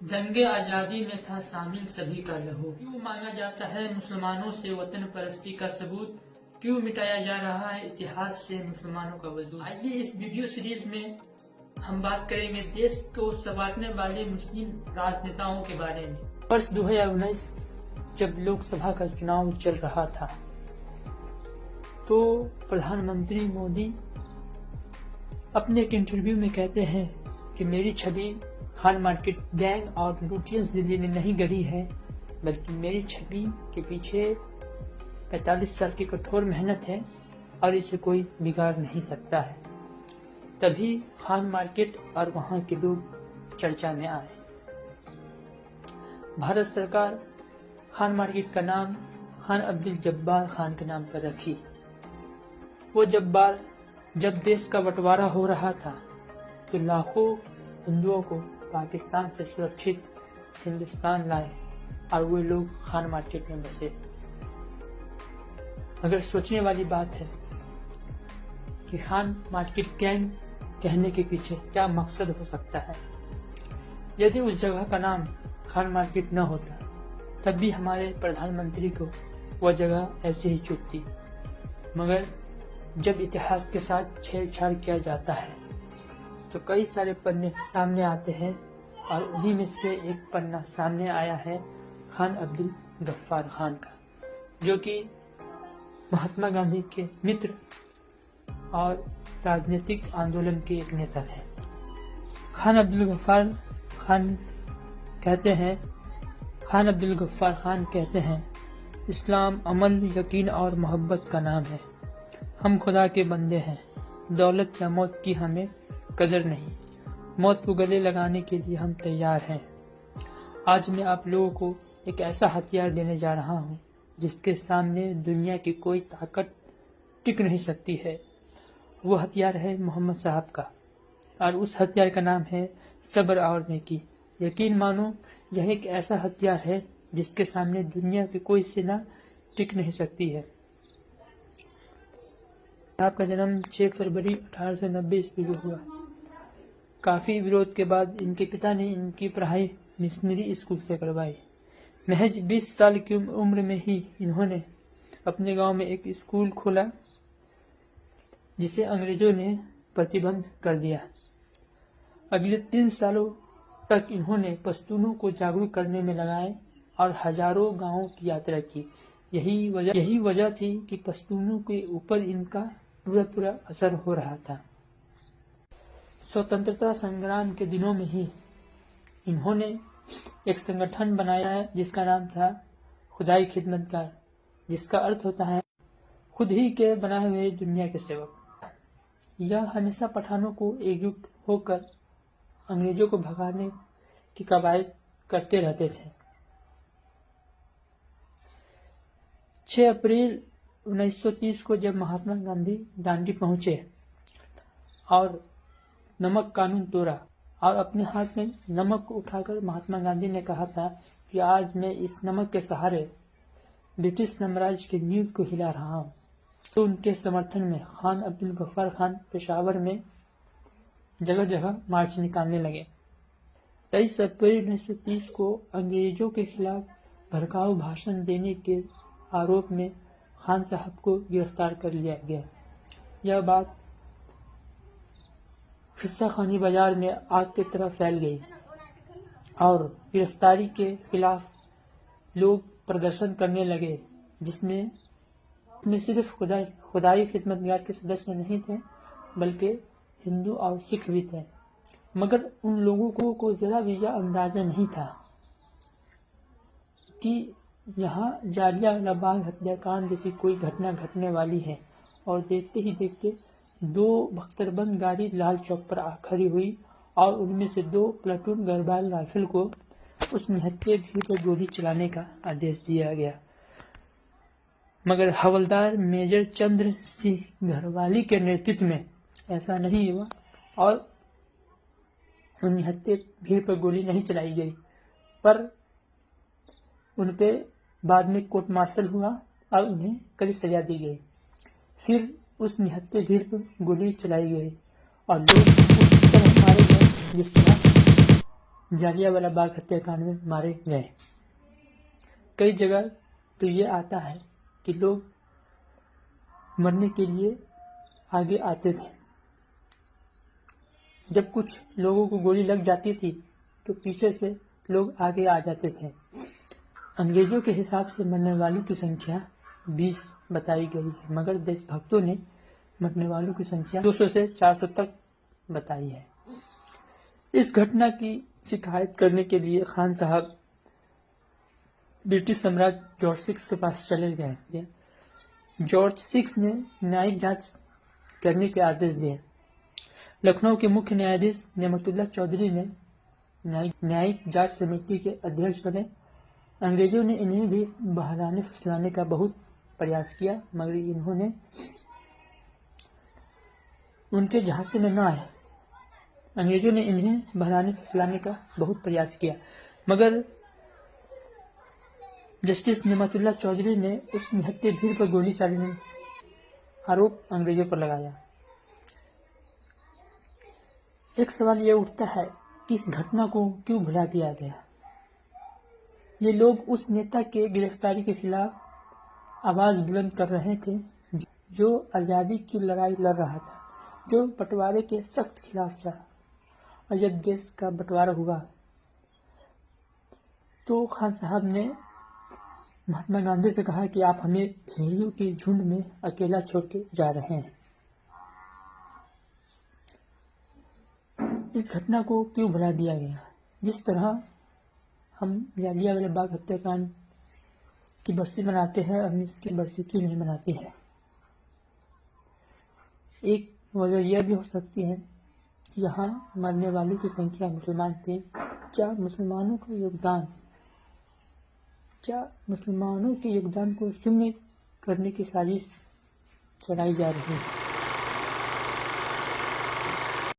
जंगे आजादी में था शामिल सभी का लहू। क्यों मांगा जाता है मुसलमानों से वतन परस्ती का सबूत? क्यों मिटाया जा रहा है इतिहास से मुसलमानों का वजूद? आइए इस वीडियो सीरीज में हम बात करेंगे देश को संवारने वाले मुस्लिम राजनेताओं के बारे में। वर्ष 2019 जब लोकसभा का चुनाव चल रहा था तो प्रधानमंत्री मोदी अपने एक इंटरव्यू में कहते हैं कि मेरी छवि खान मार्केट गैंग और लुटियंस दिल्ली ने नहीं गढ़ी है, बल्कि मेरी छवि के पीछे 45 साल की कठोर मेहनत है और इसे कोई बिगाड़ नहीं सकता है। तभी खान मार्केट और वहां के लोग चर्चा में आए। भारत सरकार खान मार्केट का नाम खान अब्दुल जब्बार खान के नाम पर रखी। वो जब्बार जब देश का बंटवारा हो रहा था तो लाखों हिंदुओं को पाकिस्तान से सुरक्षित हिंदुस्तान लाए और वे लोग खान मार्केट में बसे। मगर सोचने वाली बात है कि खान मार्केट गैंग कहने के पीछे क्या मकसद हो सकता है। यदि उस जगह का नाम खान मार्केट न होता तब भी हमारे प्रधानमंत्री को वह जगह ऐसे ही चुभती। मगर जब इतिहास के साथ छेड़छाड़ किया जाता है तो कई सारे पन्ने सामने आते हैं और उन्हीं में से एक पन्ना सामने आया है खान अब्दुल गफ्फार खान का, जो कि महात्मा गांधी के मित्र और राजनीतिक आंदोलन के एक नेता थे। खान अब्दुल गफ्फार खान कहते हैं इस्लाम अमल, यकीन और मोहब्बत का नाम है। हम खुदा के बंदे हैं, दौलत या मौत की हमें कदर नहीं, मौत को गले लगाने के लिए हम तैयार हैं। आज मैं आप लोगों को एक ऐसा हथियार देने जा रहा हूँ जिसके सामने दुनिया की कोई ताकत टिक नहीं सकती है। वो हथियार है मोहम्मद साहब का, और उस हथियार का नाम है सब्र और नेकी। यकीन मानो यह एक ऐसा हथियार है जिसके सामने दुनिया की कोई सेना टिक नहीं सकती है। आपका जन्म 6 फरवरी 1890 ईस्वी को हुआ। काफी विरोध के बाद इनके पिता ने इनकी पढ़ाई मिशनरी स्कूल से करवाई। महज 20 साल की उम्र में ही इन्होंने अपने गांव में एक स्कूल खोला जिसे अंग्रेजों ने प्रतिबंध कर दिया। अगले 3 सालों तक इन्होंने पश्तूनों को जागरूक करने में लगाए और हजारों गांवों की यात्रा की। यही वजह थी कि पश्तूनों के ऊपर इनका पूरा असर हो रहा था। स्वतंत्रता संग्राम के दिनों में ही इन्होंने एक संगठन बनाया है जिसका नाम था खुदाई खिदमतगार, जिसका अर्थ होता है खुद ही के बनाए हुए दुनिया के सेवक। यह हमेशा पठानों को एकजुट होकर अंग्रेजों को भगाने की कवायद करते रहते थे। 6 अप्रैल 1930 को जब महात्मा गांधी दांडी पहुंचे और नमक कानून तोड़ा और अपने हाथ में नमक को उठाकर महात्मा गांधी ने कहा था कि आज मैं इस नमक के सहारे ब्रिटिश साम्राज्य की नींव को हिला रहा हूं, तो उनके समर्थन में खान अब्दुल गफ्फार खान पेशावर में जगह जगह मार्च निकालने लगे। 23 अप्रैल 1930 को अंग्रेजों के खिलाफ भड़काऊ भाषण देने के आरोप में खान साहब को गिरफ्तार कर लिया गया। यह बात खिस्सा खानी बाजार में आग की तरह फैल गई और गिरफ्तारी के खिलाफ लोग प्रदर्शन करने लगे, जिसमें सिर्फ खुदाई खिदमतगार के सदस्य नहीं थे बल्कि हिंदू और सिख भी थे। मगर उन लोगों को जरा भी यह अंदाजा नहीं था कि यहाँ जालियांवाला बाग हत्याकांड जैसी कोई घटना घटने वाली है। और देखते ही देखते 2 बख्तरबंद गाड़ी लाल चौक पर आ खड़ी हुई और उनमें से 2 प्लाटून गढ़वाल राइफल को उस निहत्थे भीड़ पर गोली चलाने का आदेश दिया गया। मगर हवलदार मेजर चंद्र सिंह घरवाली के नेतृत्व में ऐसा नहीं हुआ और उन निहत्थे भीड़ पर गोली नहीं चलाई गई, पर उनपे बाद में कोर्ट मार्शल हुआ और उन्हें कड़ी सजा दी गई। फिर उस निहत्थे भीड़ पर गोली चलाई गई और लोग उस तरह मारे गए जिस तरह जालियांवाला बाग हत्याकांड में मारे गए। कई जगह तो ये आता है कि लोग मरने के लिए आगे आते थे। जब कुछ लोगों को गोली लग जाती थी तो पीछे से लोग आगे आ जाते थे। अंग्रेजों के हिसाब से मरने वालों की संख्या 20 बताई गई है, मगर देशभक्तों ने मरने वालों की संख्या 200 से 400 तक बताई है। इस घटना की शिकायत करने के लिए खान साहब ब्रिटिश सम्राट जॉर्ज VI के पास चले गए। जॉर्ज VI ने न्यायिक जांच करने के आदेश दिए। लखनऊ के मुख्य न्यायाधीश नेमतुल्लाह चौधरी ने न्यायिक जांच समिति के अध्यक्ष बने। अंग्रेजों ने इन्हें भी बहलाने फुसलाने का बहुत प्रयास किया, मगर इन्होंने उनके झांसे में न आए। अंग्रेजों ने इन्हें बहलाने फुसलाने का बहुत प्रयास किया, मगर जस्टिस नेमतुल्लाह चौधरी ने उस निहत्थे भीड़ पर गोली चलाने आरोप अंग्रेजों पर लगाया। एक सवाल यह उठता है कि इस घटना को क्यों भुला दिया गया। ये लोग उस नेता के गिरफ्तारी के खिलाफ आवाज बुलंद कर रहे थे जो आज़ादी की लड़ाई लड़ रहा था, जो बंटवारे के सख्त खिलाफ था। और जब देश का बंटवारा हुआ तो खान साहब ने महात्मा गांधी से कहा कि आप हमें भेड़ियों के झुंड में अकेला छोड़ के जा रहे हैं। इस घटना को क्यों भुला दिया गया। जिस तरह हम जालियांवाला बाग हत्याकांड की बरसी मनाते हैं, हम इसकी बरसी क्यों नहीं मनाते हैं। एक वजह यह भी हो सकती है कि यहाँ मरने वालों की संख्या मुसलमान थे। क्या मुसलमानों के योगदान को शून्य करने की साजिश चलाई जा रही है।